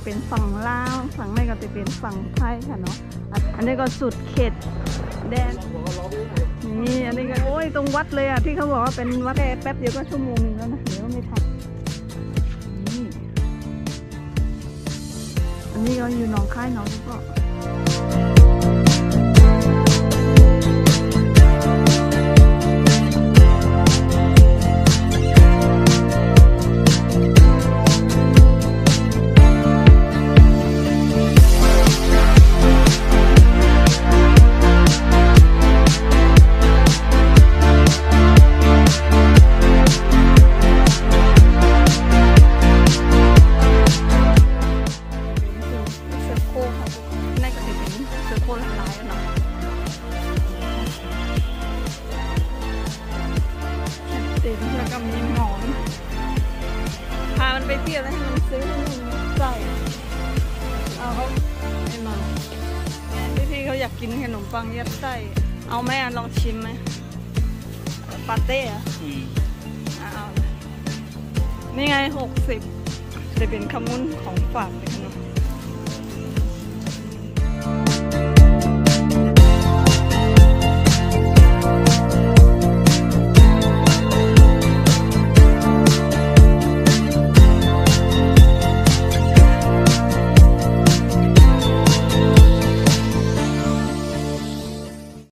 เป็นฝั่งลาวฝั่งในก็จะเป็นฝั่งไทยค่ะเนาะอันนี้ก็สุดเขตแดนนี่อันนี้ก็โอ้ยตรงวัดเลยอ่ะที่เขาบอกว่าเป็นวัดแป๊บเดียวก็ชั่วโมงนึงแล้วนะเดี๋ยวไม่ทันนี่อันนี้ก็อยู่หนองคายเนาะก็แล้วก็มีหมอนพามันไปเที่ยวแล้วให้มันซื้อให้มันใส่เอาเขาไม่มาพี่เขาอยากกินขนมปังยัดไส้เอาไหมลองชิมไหมปาเต้อะเอานี่ไง60จะเป็นขมุนของฝากเลยนะ